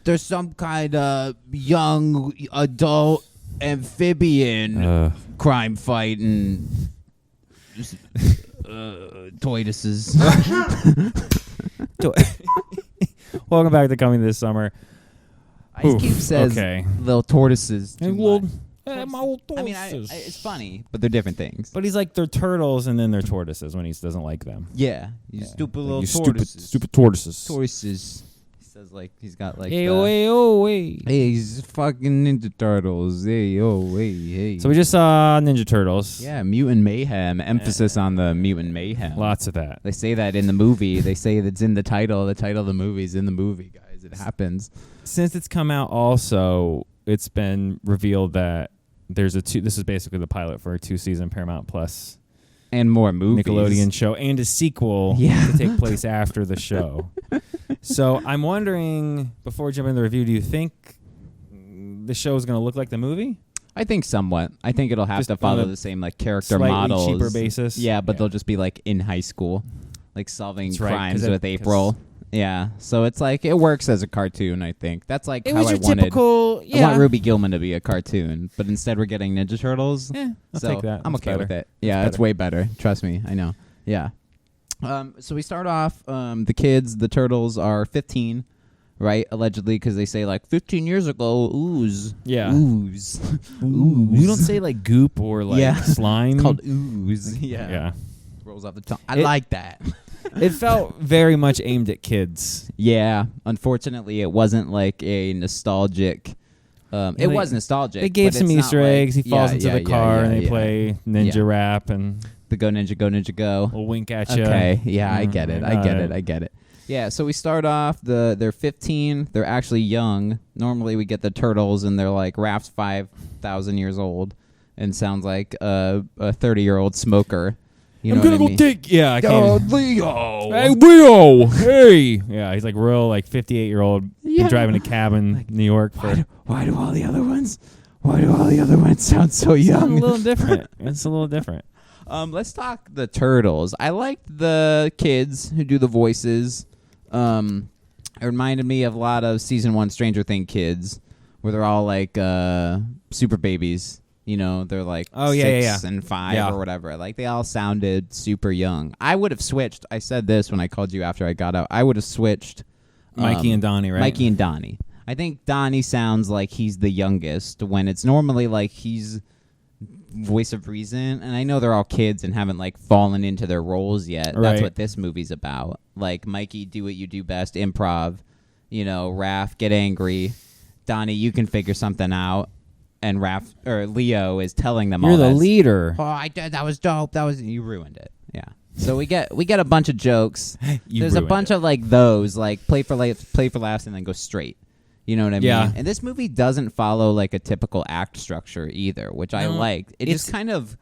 there's some kind of young adult amphibian crime fighting tortoises. Welcome back to Coming This Summer. Ice Cube says little tortoises. My old tortoises. I mean, it's funny, but they're different things. But he's like, they're turtles and then they're tortoises when he doesn't like them. Yeah. You stupid like little tortoises. Stupid tortoises. Tortoises. He says like he's got like hey, he's fucking Ninja Turtles. Hey. So we just saw Ninja Turtles. Yeah, Mutant Mayhem. Emphasis on the Mutant Mayhem. Lots of that. They say that in the movie. They say that's in the title. The title of the movie is in the movie, guys. It happens. Since it's come out also, it's been revealed that there's this is basically the pilot for a 2-season Paramount Plus and more movies. Nickelodeon show and a sequel to take place after the show. So I'm wondering, before jumping into the review, do you think the show is going to look like the movie? I think somewhat. I think it'll have to follow the same like character models. Cheaper basis. Yeah, but they'll just be like in high school, like solving crimes with April. Yeah, so it's like it works as a cartoon. I think that's like how I wanted. Typical, I want Ruby Gillman to be a cartoon, but instead we're getting Ninja Turtles. Yeah, I'll take that. I'm okay with it. Yeah, it's way better. Trust me, I know. Yeah. So we start off. The kids, the turtles, are 15, right? Allegedly, because they say like 15 years ago, ooze. Yeah. Ooze. Ooze. You don't say like goop or like slime. It's called ooze. Yeah. Rolls off the tongue. I like that. It felt very much aimed at kids. Yeah. Unfortunately, it wasn't like a nostalgic. It was nostalgic. They gave some Easter eggs. He falls into the car and they play Ninja Rap and the Go Ninja Go. A wink at you. Okay. Yeah, I get it. I get it. Yeah. So we start off. They're 15. They're actually young. Normally we get the turtles and they're like Raph's 5,000 years old and sounds like a 30-year-old smoker. You know I'm gonna go mean? take. Yeah, I can't. Leo. Hey, Leo. Hey. Yeah, he's like real, like 58-year-old. Been driving a cab in New York for. Why do all the other ones sound so young? It's a little different. It's a little different. Let's talk the turtles. I liked the kids who do the voices. It reminded me of a lot of season 1 Stranger Things kids, where they're all like super babies. You know, they're like 6 and 5 or whatever. Like, they all sounded super young. I would have switched. I said this when I called you after I got out. I would have switched. Mikey and Donnie, right? Mikey and Donnie. I think Donnie sounds like he's the youngest when it's normally like he's voice of reason. And I know they're all kids and haven't like fallen into their roles yet. Right. That's what this movie's about. Like, Mikey, do what you do best, improv. You know, Raph, get angry. Donnie, you can figure something out. And Leo is telling them You're the leader. Oh, I did. That was dope. You ruined it. Yeah. So we get a bunch of jokes. There's a bunch of like those, like play for laughs, and then go straight. You know what I mean? Yeah. And this movie doesn't follow like a typical act structure either, which I liked. It just kind of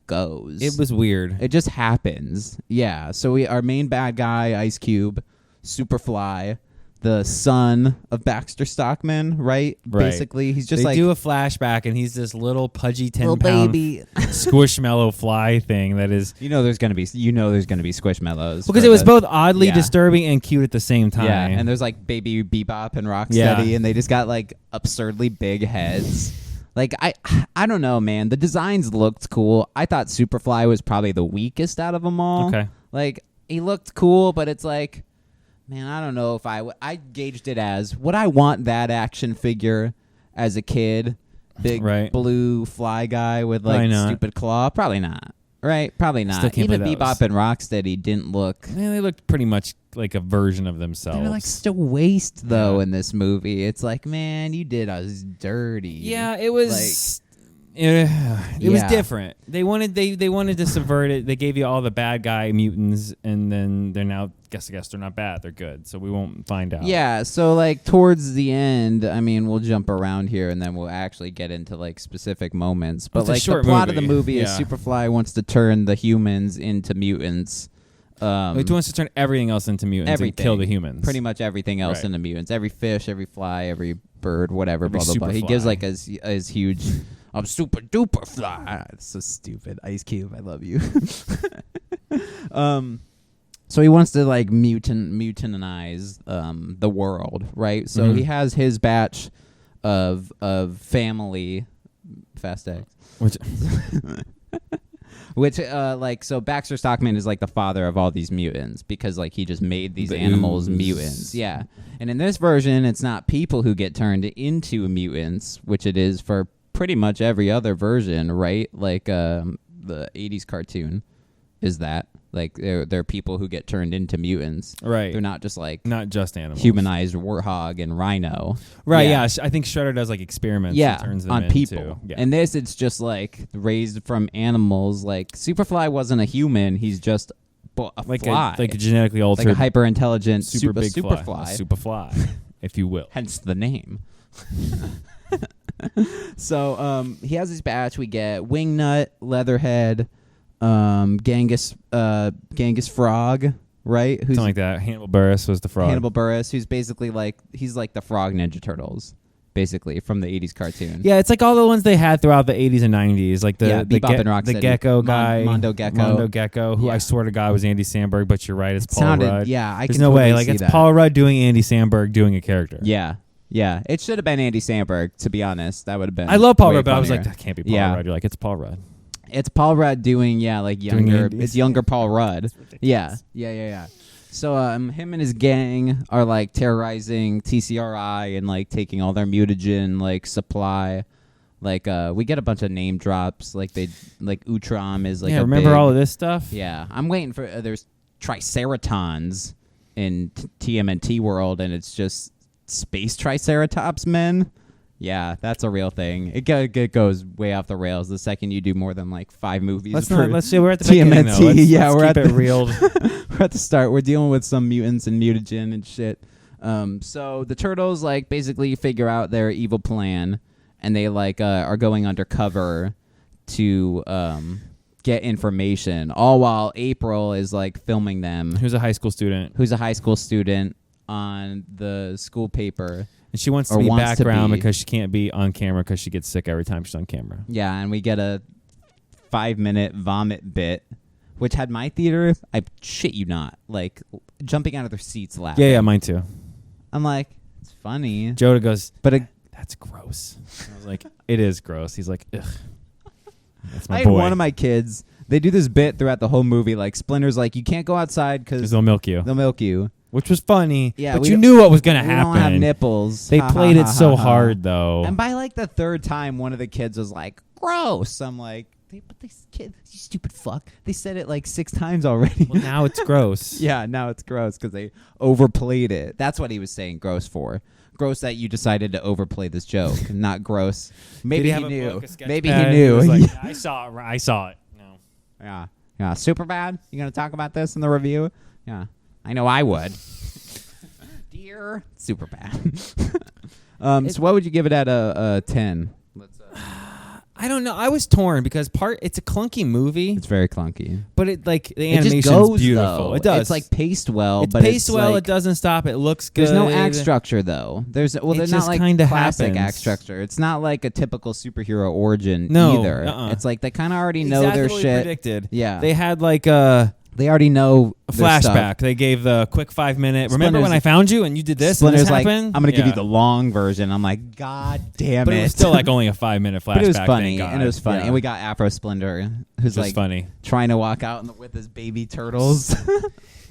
goes. It was weird. It just happens. Yeah. So our main bad guy, Ice Cube, Superfly, the son of Baxter Stockman, right? Basically, he's just they like... They do a flashback, and he's this little pudgy 10-pound baby squishmallow fly thing that is... there's going to be Squishmallows. Because it was both oddly disturbing and cute at the same time. Yeah, and there's like Baby Bebop and Rocksteady, and they just got like absurdly big heads. Like, I don't know, man. The designs looked cool. I thought Superfly was probably the weakest out of them all. Okay. Like, he looked cool, but it's like... Man, I don't know if I gauged it as, would I want that action figure as a kid? Big blue fly guy with like stupid claw? Probably not. Right? Probably not. Even Bebop and Rocksteady didn't look... Man, they looked pretty much like a version of themselves. They're like still waste though in this movie. It's like, man, you did us dirty. Yeah, it was... It was different. They wanted to subvert it. They gave you all the bad guy mutants, and then they're now I guess they're not bad. They're good. So we won't find out. Yeah. So like towards the end, I mean, we'll jump around here, and then we'll actually get into like specific moments. But like the plot of the movie is Superfly wants to turn the humans into mutants. He wants to turn everything else into mutants and kill the humans. Pretty much everything else into mutants. Every fish, every fly, every bird, whatever. Blah blah blah. He gives like as huge. I'm super duper fly. It's so stupid. Ice Cube, I love you. So he wants to like mutanize the world, right? So he has his batch of family, Fast X, which like so Baxter Stockman is like the father of all these mutants because like he just made these animals mutants, yeah. And in this version, it's not people who get turned into mutants, which it is for pretty much every other version, right? Like the 80s cartoon is that. Like they're people who get turned into mutants. Right. They're not just animals. Humanized warthog and rhino. Right, yeah. I think Shredder does like experiments and turns them on people. Yeah. And this it's just like raised from animals. Like Superfly wasn't a human, he's just a fly. Like a genetically altered, like a hyper intelligent super big superfly. Superfly, if you will. Hence the name. So he has his batch. We get Wingnut, Leatherhead, Genghis Frog, right? Something like that. Hannibal Buress was the frog. Hannibal Buress, who's basically he's like the Frog Ninja Turtles, basically from the 80s cartoon. Yeah, it's like all the ones they had throughout the 80s and 90s, like the Bebop and Rocksteady. The Gecko guy, Mondo Gecko, who I swear to God was Andy Samberg, but you're right, it's Paul Rudd. Yeah, there's no way. Like it's Paul Rudd doing Andy Samberg doing a character. Yeah, it should have been Andy Samberg, to be honest. That would have been. I love Paul Rudd, but funnier. I was like, that can't be Paul Rudd. You're like, it's Paul Rudd. It's Paul Rudd doing younger. It's younger Paul Rudd. Yeah. So him and his gang are like terrorizing TCRI and like taking all their mutagen like supply. Like we get a bunch of name drops. Like Utrom is like remember all of this stuff? Yeah, I'm waiting for there's Triceratons in TMNT world, and it's just space Triceratops men. Yeah, that's a real thing. It goes way off the rails the second you do more than like 5 movies. Let's see. We're at the beginning, though. We're at real. We're at the start. We're dealing with some mutants and mutagen and shit. So the turtles like basically figure out their evil plan, and they like are going undercover to get information. All while April is like filming them. Who's a high school student on the school paper. And she wants to be background because she can't be on camera because she gets sick every time she's on camera. Yeah, and we get a 5-minute vomit bit, which had my theater, I shit you not, like jumping out of their seats laughing. Yeah, mine too. I'm like, it's funny. Joda goes, but that's gross. I was like, it is gross. He's like, ugh. That's my I boy. had one of my kids, they do this bit throughout the whole movie, like Splinter's like, you can't go outside because they'll milk you. Which was funny, yeah, but you knew what was going to happen. We don't have nipples. They played it so hard, though. And by like the 3rd time, one of the kids was like, gross. I'm like, but this kid, you stupid fuck. They said it like 6 times already. Well, now it's gross. Yeah, now it's gross because they overplayed it. That's what he was saying gross for. Gross that you decided to overplay this joke. Not gross. Maybe he knew. Maybe he knew. He like, I saw it. No. Yeah. Superbad? You going to talk about this in the review? Yeah. I know I would. Dear Superbad. So what would you give it at a 10? I don't know. I was torn because it's a clunky movie. It's very clunky. But the animation is beautiful. Though. It does. It's like paced well. It's but paced well. It doesn't stop. It looks good. There's no act structure though. There's not like classic happens. Act structure. It's not like a typical superhero origin either. It's like they kind of already know their what shit. We predicted. Yeah. They had like they already know a flashback. They gave the quick 5-minute. Remember when I found you and you did this? Splinter's and this like, happened? I'm gonna give you the long version. I'm like, God damn but it was still like only a 5-minute flashback. But it was funny, and it was funny. And we got Afro Splinter, who's like funny, trying to walk out with his baby turtles.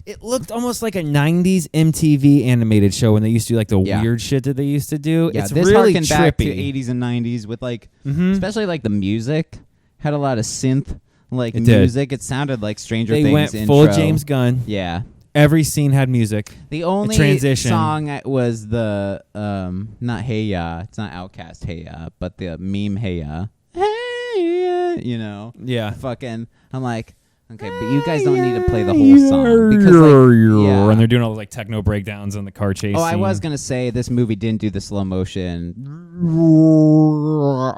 It looked almost like a 90s MTV animated show when they used to do like the weird shit that they used to do. Yeah, it's this really harkened trippy. back to 80s and 90s with like, especially like the music had a lot of synth. Like music, it sounded like Stranger Things. They went intro. full James Gunn. Yeah, every scene had music. The only transition song was the not Hey Ya, it's not Outkast Hey Ya, but the meme Hey Ya. Hey Ya, Yeah. Fucking, I'm like, okay, but you guys don't need to play the whole song because and they're doing all the like techno breakdowns on the car chase. I was gonna say this movie didn't do the slow motion,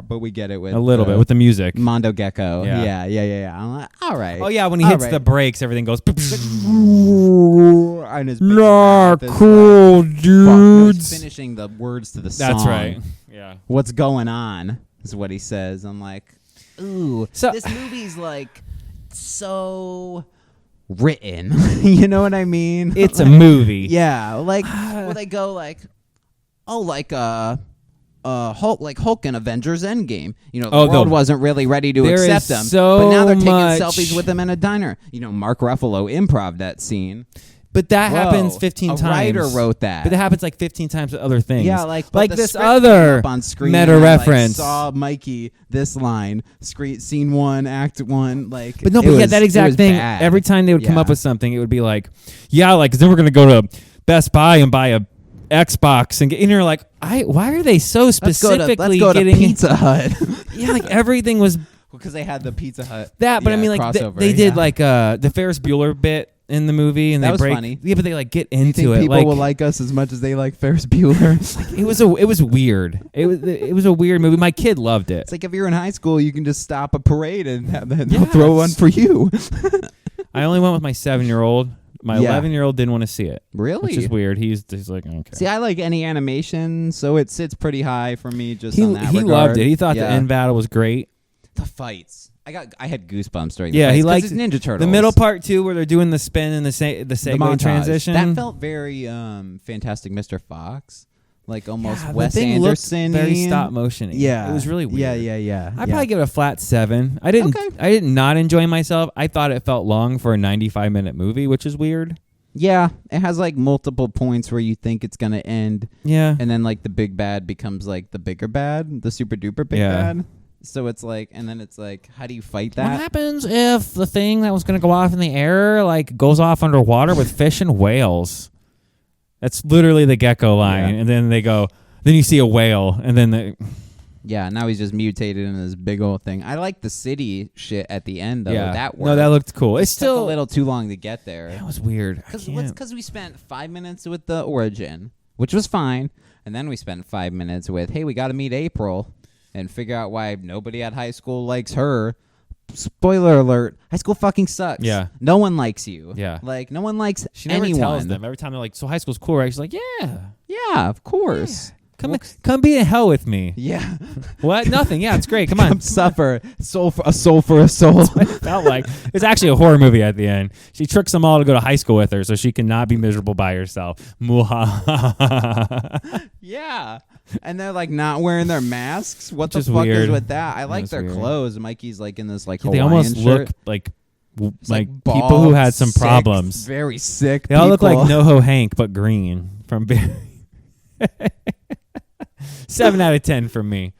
but we get it with a little bit with the music. Mondo Gecko. Yeah. I'm like, all right. Oh yeah, when he hits the brakes, everything goes. And his cool dudes. He's finishing the words to the song. That's right. Yeah. What's going on is what he says. I'm like, ooh. So this movie's like so written. You know what I mean? It's a movie. Yeah, like where they go like, oh, like Hulk in Avengers Endgame. You know, the world wasn't really ready to accept him, but now they're taking selfies with him in a diner. You know, Mark Ruffalo improv that scene. But that happens 15 times. A writer wrote that. But it happens like 15 times with other things. Yeah, like this other on screen meta reference. Like, saw Mikey this line, scene 1, act 1, like. But no, but that exact thing. Bad. Every time they would come up with something, it would be like, yeah, like then we're gonna go to Best Buy and buy a Xbox and you're like, why are they so specifically let's go to Pizza Hut? Yeah, like everything was because they had the Pizza Hut. But I mean, like they did like the Ferris Bueller bit in the movie, and that they was break. Funny. Yeah, but they like get into it. People like, will like us as much as they like Ferris Bueller. It was weird. It was a weird movie. My kid loved it. It's like if you're in high school, you can just stop a parade and they'll throw one for you. I only went with my 7-year-old. My 11-year-old didn't want to see it. Really? Which is weird. He's like, okay. See, I like any animation, so it sits pretty high for me. Just on that he regard. Loved it. He thought the end battle was great. The fights. I had goosebumps during. Yeah, the fights, he liked Ninja Turtles. The middle part too, where they're doing the spin and the segue transition. That felt very Fantastic Mr. Fox, like almost Wes Anderson. Anderson-y. Very stop motion. Yeah, it was really weird. Yeah. I'd probably give it a flat 7. I did not enjoy myself. I thought it felt long for a 95-minute movie, which is weird. Yeah, it has like multiple points where you think it's gonna end. Yeah, and then like the big bad becomes like the bigger bad, the super duper big bad. So it's like, and then it's like, how do you fight that? What happens if the thing that was going to go off in the air like goes off underwater with fish and whales? That's literally the Gecko line, and then they go. Then you see a whale, and then now he's just mutated in this big old thing. I like the city shit at the end though. That worked. No, that looked cool. It's still a little too long to get there. That was weird. Because we spent 5 minutes with the origin, which was fine, and then we spent 5 minutes with, hey, we got to meet April. And figure out why nobody at high school likes her. Spoiler alert: high school fucking sucks. Yeah, no one likes you. Yeah, like no one likes she never anyone. Tells them every time they're like, "So high school's cool, right?" She's like, "Yeah, of course. Yeah. Come be in hell with me." Yeah. What? Nothing. Yeah, it's great. Come on. Come suffer. Soul for a soul for a soul. That's what it felt like. It's actually a horror movie at the end. She tricks them all to go to high school with her so she cannot be miserable by herself. Yeah. And they're like not wearing their masks. What the fuck weird. Is with that? I like their weird. clothes. Mikey's like in this like they Hawaiian almost shirt. look like bald, people who had some sick, problems. Very sick. They all look like NoHo Hank but green from Barry. 7 out of 10 from me.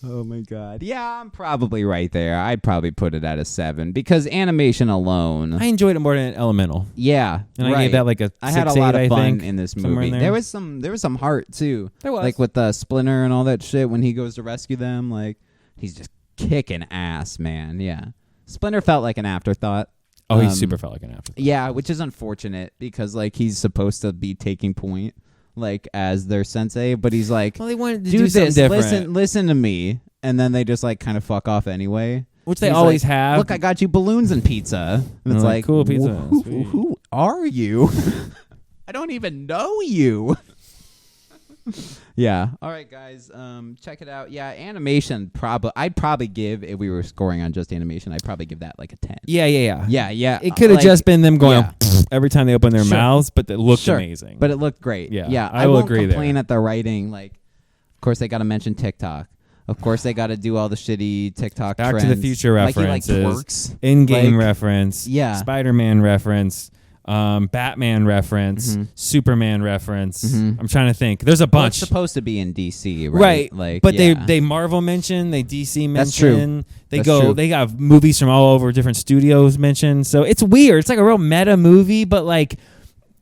Oh my god. Yeah, I'm probably right there. I'd probably put it at a 7 because animation alone. I enjoyed it more than Elemental. Yeah, and I gave that like a 6, I had a lot of fun in this movie. In there was some heart too. There was, like with the Splinter and all that shit when he goes to rescue them. Like he's just kicking ass, man. Yeah, Splinter felt like an afterthought. Oh, he super felt like an afterthought. Yeah, which is unfortunate because like he's supposed to be taking point. Like as their sensei, but he's like, well, they wanted to do this. Listen to me, and then they just like kind of fuck off anyway, which they always like, have. Look, I got you balloons and pizza, and it's like cool pizza. Who are you? I don't even know you. Yeah. All right, guys. Check it out. Yeah, animation. I'd probably give if we were scoring on just animation. I'd probably give that like a 10. Yeah. It could have just been them going every time they open their mouths, but it looked amazing. But it looked great. Yeah. I will won't agree complain at the writing. Like, of course, they got to mention TikTok. Of course, they got to do all the shitty TikTok Back trends. to the Future references, twerks. in-game reference, yeah, Spider-Man reference. Batman reference, Superman reference. I'm trying to think. There's a bunch. Well, it's supposed to be in DC, right? Like, but they Marvel mention, they DC mention. That's true. They got movies from all over different studios mentioned. So it's weird. It's like a real meta movie, but like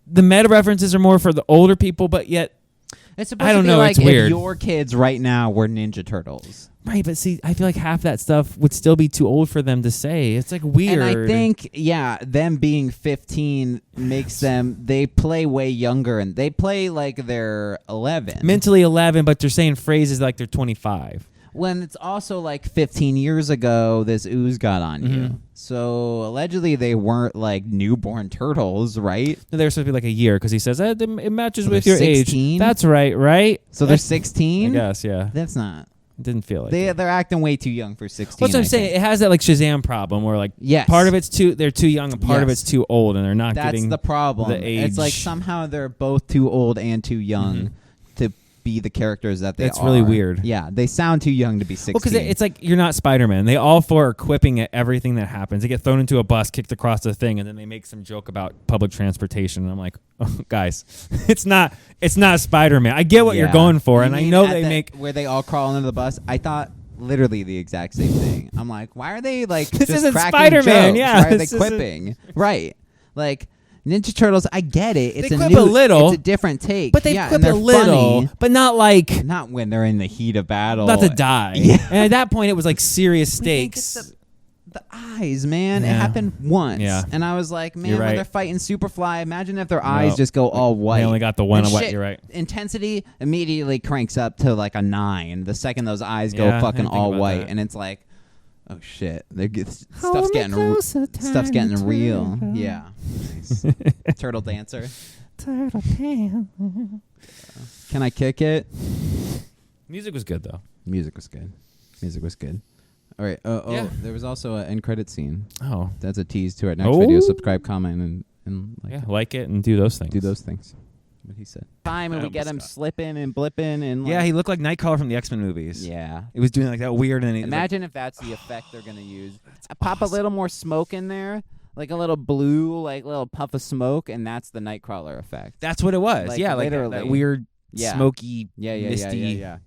the meta references are more for the older people, but yet it's supposed to be like it's weird. If your kids right now were Ninja Turtles. Right, but see, I feel like half that stuff would still be too old for them to say. It's like weird. And I think, them being 15 makes them, they play way younger, and they play like they're 11. Mentally 11, but they're saying phrases like they're 25. When it's also like 15 years ago, this ooze got on you. So allegedly they weren't like newborn turtles, right? No, they were supposed to be like a year because he says it matches with your 16? age. That's right? So they're 16? I guess, yeah. That's not. It didn't feel like they're acting way too young for 16. What's what I'm saying? It has that like Shazam problem where like yes. part of it's they're too young and part of it's too old and they're not getting the problem. The age. It's like somehow they're both too old and too young to be the characters that they are. That's really weird. Yeah, they sound too young to be 16. Well, because it's like you're not Spider-Man. They all four are quipping at everything that happens. They get thrown into a bus, kicked across the thing, and then they make some joke about public transportation. And I'm like, oh, guys, it's not Spider-Man. I get what you're going for, and I know they make where they all crawl into the bus. I thought literally the exact same thing. I'm like, why are they like this just isn't cracking Spider-Man? jokes? Yeah, why are they quipping? Right, like. Ninja Turtles, I get it. It's they a quip new, a little. It's a different take. But they quip a little, funny, but not like not when they're in the heat of battle. about to die. Yeah. And at that point, it was like serious stakes. It's the eyes, man. Yeah. It happened once. Yeah. And I was like, man, You're right. when they're fighting Superfly, imagine if their eyes just go all white. They only got the one and white. shit, You're right. Intensity immediately cranks up to like a 9 the second those eyes go Yeah, I fucking didn't think all about white. that. And it's like, oh shit, stuff's getting real. Yeah. Nice. Turtle dancer. Turtle dancer. Can I kick it? Music was good though. Music was good. All right. Yeah. There was also an end credit scene. Oh, That's a tease to our next video. Subscribe, comment, and like it and do those things. do those things. What he said. Time and we get him slipping and blipping and Yeah, he looked like Nightcrawler from the X-Men movies. yeah. It was doing like that weird. And Imagine if that's the effect they're gonna use. Pop a little more smoke in there, like a little blue, like little puff of smoke, and that's the Nightcrawler effect. that's what it was. Like, yeah, like literally. that weird, Yeah. smoky, Yeah, misty. yeah.